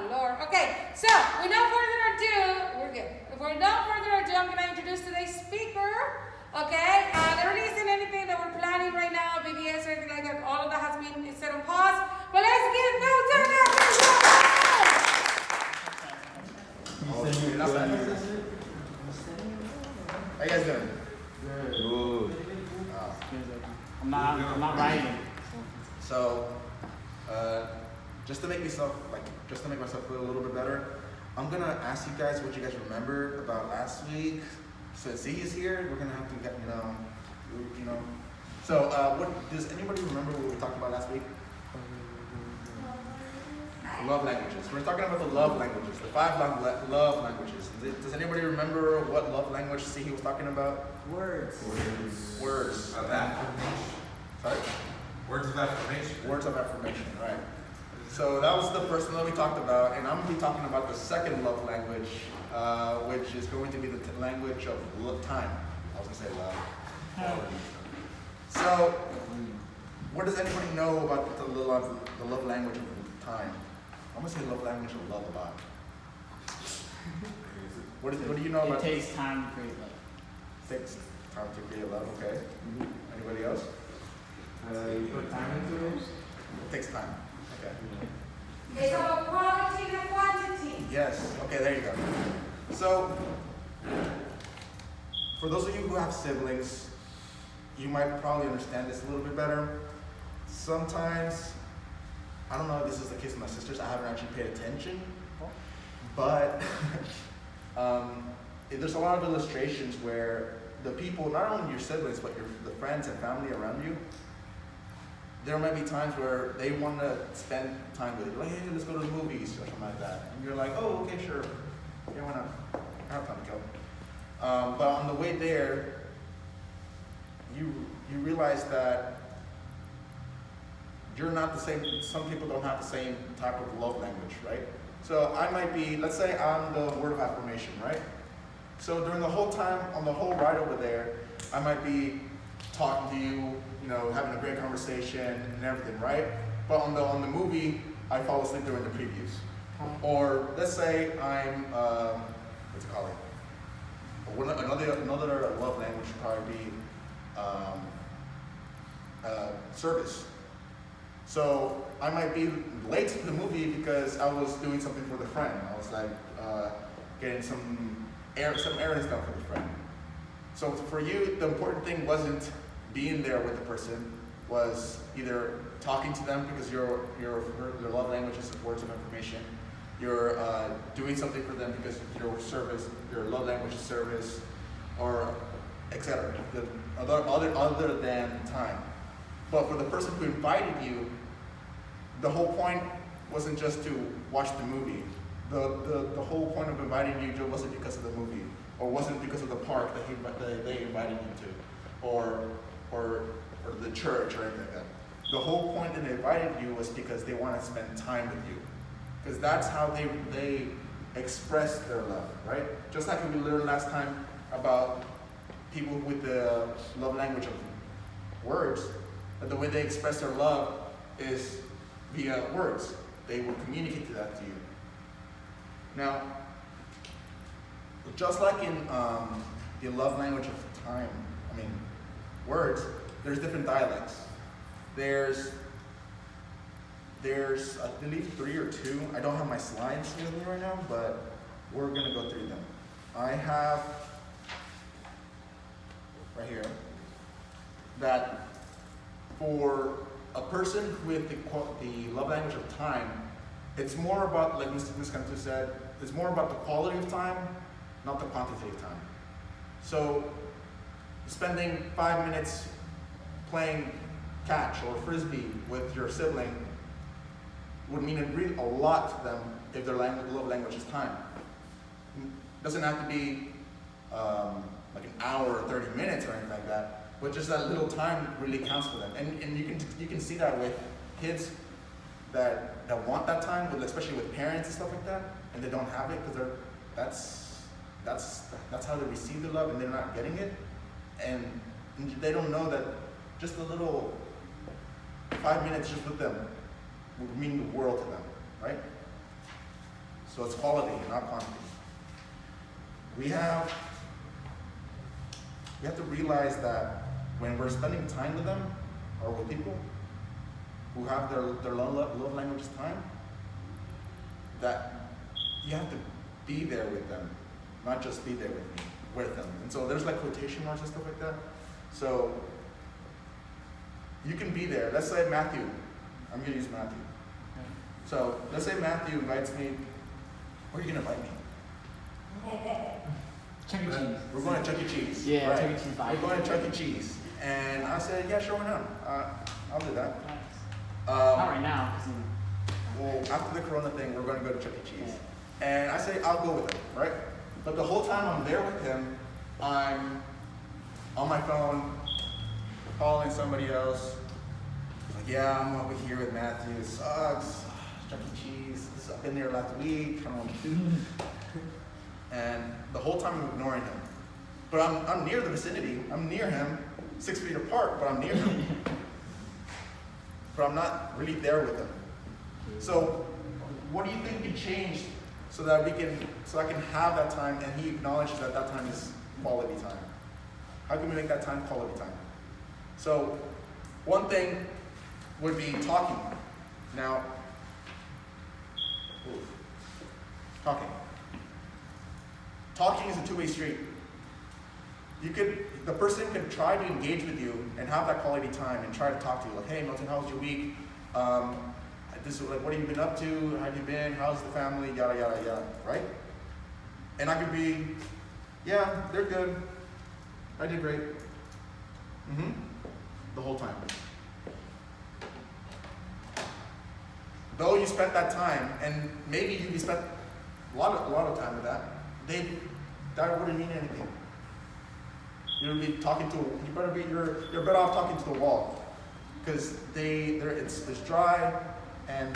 Lord. Okay, so without further ado, we're good. Without further ado, I'm going to introduce today's speaker. Okay, there isn't anything that we're planning right now, BBS or anything like that. All of that has been set on pause. But let's give Milton a How you guys doing? Good. I'm not writing. So, just to make myself feel a little bit better, I'm gonna ask you guys what you guys remember about last week. Since he is here, we're gonna have to get you know. So, what does anybody remember what we talked about last week? Love languages. We're talking about the love languages, the 5 love languages. Does anybody remember what love language he was talking about? Words. Words. Of affirmation. Sorry? Words of affirmation. Words of affirmation, right. So that was the first one that we talked about, and I'm going to be talking about the second love language, which is going to be the language of time. I was going to say love. So, what does anybody know about the love language of time? I'm going to say love language of love about. What do you know about It takes time to create love. Takes time to create love, okay. Anybody else? You put time into it? It takes time. Okay. It's about quality and quantity. Yes. Okay, there you go. So, for those of you who have siblings, you might probably understand this a little bit better. Sometimes, I don't know if this is the case with my sisters, I haven't actually paid attention, but there's a lot of illustrations where the people, not only your siblings, but the friends and family around you, there might be times where they want to spend time with you. Like, hey, let's go to the movies or something like that. And you're like, oh, okay, sure. Yeah, why not? I have time to go. But on the way there, you realize that you're not the same. Some people don't have the same type of love language, right? So I might be, let's say I'm the word of affirmation, right? So during the whole time, on the whole ride over there, I might be talking to you, having a great conversation and everything, right? But on the movie, I fall asleep during the previews. Or let's say I'm, what's it called? Another love language would probably be service. So I might be late to the movie because I was doing something for the friend. I was like getting some errands done for the friend. So for you, the important thing wasn't being there with the person, was either talking to them because your love language is words of information. You're doing something for them because your love language is service, or etc. Other than time. But for the person who invited you, the whole point wasn't just to watch the movie. The whole point of inviting you wasn't because of the movie, or wasn't because of the park that they invited you to, or the church or anything like that. The whole point that they invited you was because they want to spend time with you, because that's how they express their love, right? Just like we learned last time about people with the love language of words, that the way they express their love is via words. They will communicate that to you. Now, just like in the love language of time, words, there's different dialects. There's I believe 3 or 2. I don't have my slides with me right now, but we're gonna go through them. I have right here that for a person with the love language of time, it's more about, like Ms. Cantu said, it's more about the quality of time, not the quantity of time. So spending 5 minutes playing catch or frisbee with your sibling would mean a lot to them if their love language is time. It doesn't have to be like an hour or 30 minutes or anything like that, but just that little time really counts for them. And you can see that with kids that want that time, especially with parents and stuff like that, and they don't have it because that's how they receive the love, and they're not getting it, and they don't know that just a little 5 minutes just with them would mean the world to them, right? So it's quality, not quantity. We have to realize that when we're spending time with them or with people who have their love language is time, that you have to be there with them, not just be there with them. And so there's like quotation marks and stuff like that. So you can be there. Let's say Matthew. I'm gonna use Matthew. So let's say Matthew invites me. Where are you gonna invite me? Chuck E. Cheese. We're going to Chuck E. Cheese. Yeah, right. Chuck E. Cheese vibe. We're going to Chuck E. Cheese. And I said, yeah, sure, why not? I'll do that. Not right now. 'Cause Well, after the Corona thing, we're going to go to Chuck E. Cheese. And I say, I'll go with him, right? But the whole time I'm there with him, I'm on my phone, calling somebody else. Like, yeah, I'm over here with Matthew. It sucks. Chuck E. Cheese. I've been there last week. And the whole time I'm ignoring him. But I'm near the vicinity. I'm near him, 6 feet apart, but I'm near him. But I'm not really there with him. So what do you think can change so that I can have that time and he acknowledges that that time is quality time? How can we make that time quality time? So one thing would be talking. Now, Talking is a two-way street. The person could try to engage with you and have that quality time and try to talk to you. Like, hey, Milton, how was your week? This is like, what have you been up to? How have you been? How's the family? Yada, yada, yada, right? And I could be, yeah, they're good. I did great. The whole time. Though you spent that time, and maybe you spent a lot of time with that, that wouldn't mean anything. You're better off talking to the wall, because it's dry and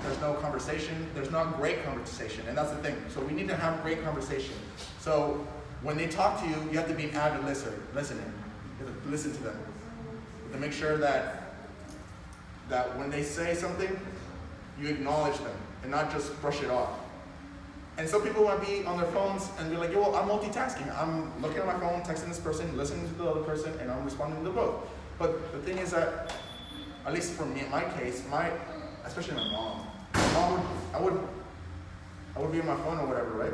there's no conversation. There's not great conversation, and that's the thing. So we need to have great conversation. So when they talk to you, you have to be an avid listener. You have to listen to them. You have to make sure that when they say something, you acknowledge them and not just brush it off. And some people want to be on their phones and be like, yo, I'm multitasking. I'm looking at my phone, texting this person, listening to the other person, and I'm responding to both. But the thing is that, at least for me, in my case, especially my mom, I would be on my phone or whatever, right?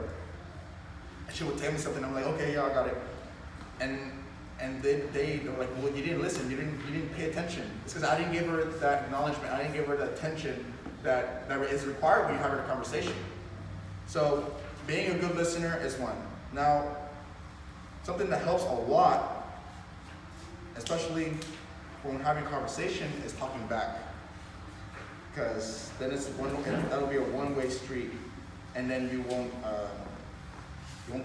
And she would tell me something. I'm like, okay, yeah, I got it. And they were like, well, you didn't listen. You didn't pay attention. It's because I didn't give her that acknowledgement. I didn't give her the attention that is required when you're having a conversation. So being a good listener is one. Now, something that helps a lot, especially when having a conversation, is talking back. Because then that'll be a one-way street, and then you won't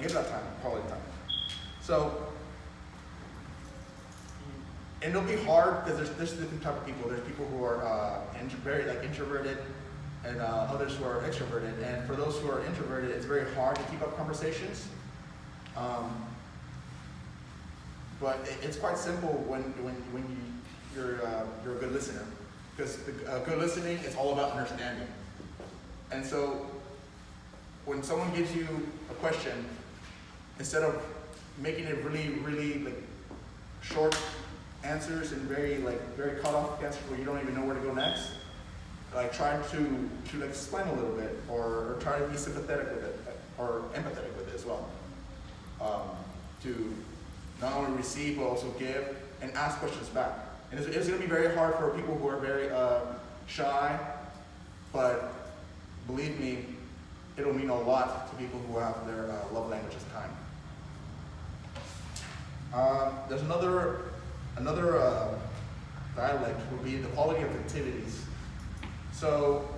give that time, quality time. So, and it'll be hard because there's different type of people. There's people who are very introverted, and others who are extroverted. And for those who are introverted, it's very hard to keep up conversations. But it's quite simple when you're a good listener, because good listening is all about understanding. And so when someone gives you a question, instead of making it really short answers and very cut off answers where you don't even know where to go next, try to explain a little bit, or try to be sympathetic with it, or empathetic with it as well. To not only receive but also give and ask questions back. And it's going to be very hard for people who are very shy, but believe me, it'll mean a lot to people who have their love language as time. There's another dialect would be the quality of activities. So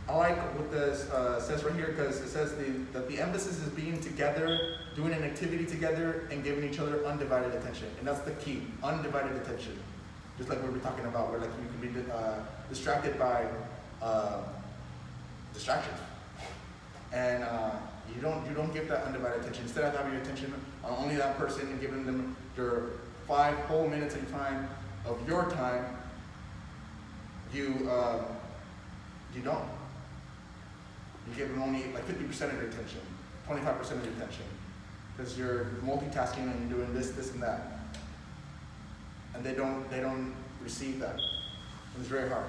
I like what this says right here, because it says that the emphasis is being together, doing an activity together, and giving each other undivided attention. And that's the key, undivided attention. Just like we were talking about, where you can be distracted by distractions. And you don't give that undivided attention. Instead of having your attention on only that person and giving them your 5 whole minutes in time of your time, you don't. You give them only like 50% of your attention, 25% of your attention, because you're multitasking and you're doing this, this, and that, and they don't receive that. It's very hard.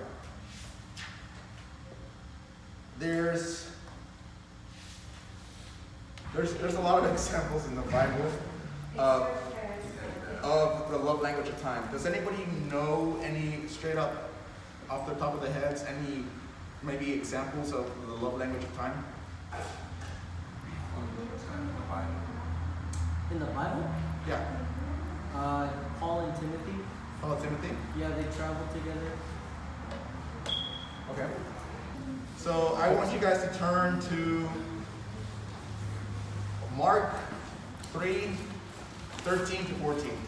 There's a lot of examples in the Bible of the love language of time. Does anybody know any, straight up off the top of their heads, any maybe examples of the love language of time? In the Bible? Yeah. Paul and Timothy. Paul and Timothy? Yeah, they traveled together. Okay. So I want you guys to turn to Mark 3:13 to 14.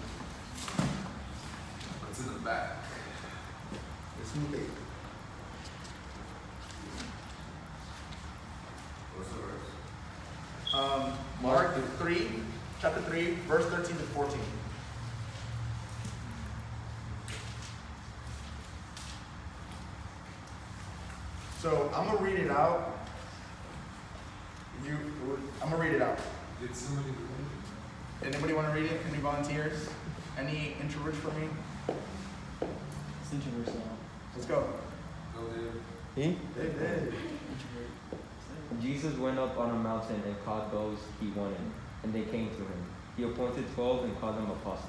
What's in the back? It's in the big. What's the verse? Mark 3, chapter 3, verse 13 to 14. So I'm gonna read it out. I'm gonna read it out. Did somebody read Anybody want to read it? Any volunteers? Any introverts for me? It's introversial. Let's go. it? Go there. He? David. Jesus went up on a mountain and called those he wanted, and they came to him. He appointed 12 and called them apostles.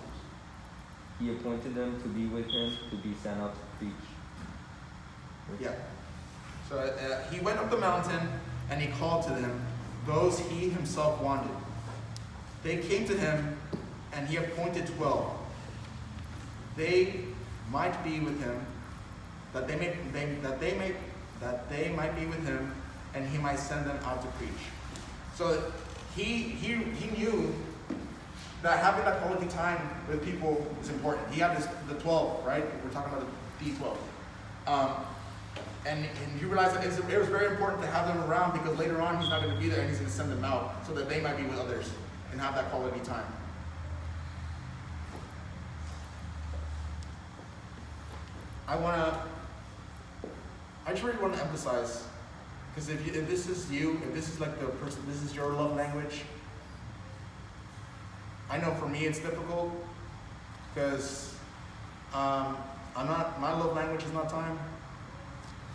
He appointed them to be with him, to be sent out to preach. Yeah. So he went up the mountain and he called to them those he himself wanted. They came to him and he appointed 12. They might be with him, that they might be with him, and he might send them out to preach. So he knew that having that quality time with people is important. He had the 12, right? We're talking about the D12. And he realized that it was very important to have them around, because later on he's not going to be there and he's going to send them out so that they might be with others and have that quality time. I just really want to emphasize, because if this is you, if this is like the person, this is your love language, I know for me it's difficult, because my love language is not time,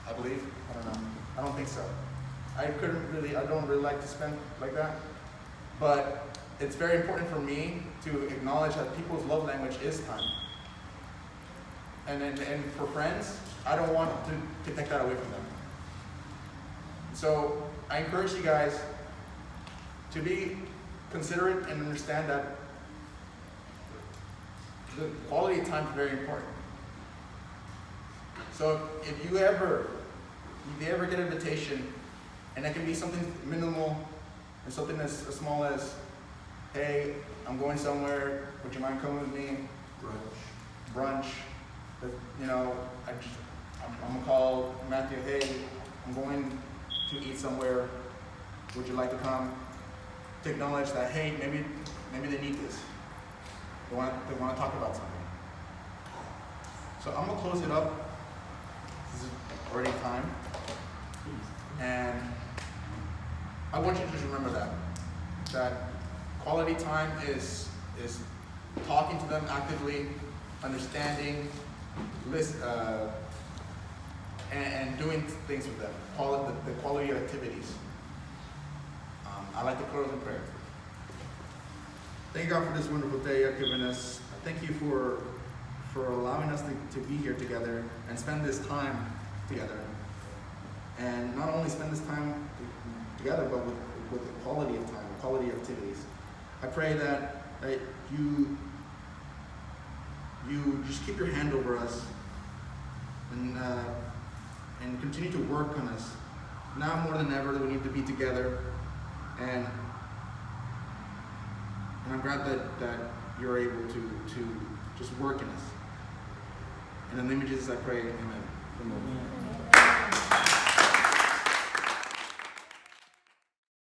I believe. I don't know. I don't think so. I don't really like to spend like that. But it's very important for me to acknowledge that people's love language is time. And for friends, I don't want to take that away from them. So I encourage you guys to be considerate and understand that the quality of time is very important. So if you ever get an invitation, and it can be something minimal and something as small as, hey, I'm going somewhere, would you mind coming with me? Brunch. You know, I'm gonna call Matthew, hey, I'm going to eat somewhere, would you like to come? To acknowledge that, hey, maybe they need this. They want to talk about something. So I'm gonna close it up. This is already time. And I want you to just remember that quality time is talking to them actively, understanding, and doing things with them, the quality of activities. I like to close in prayer. Thank God for this wonderful day you've given us. Thank you for allowing us to be here together and spend this time together. And not only spend this time together, but with the quality of time, the quality of activities. I pray that you just keep your hand over us and continue to work on us. Now more than ever, that we need to be together. And I'm glad that you're able to just work in us. In the name of Jesus, I pray, amen. Amen.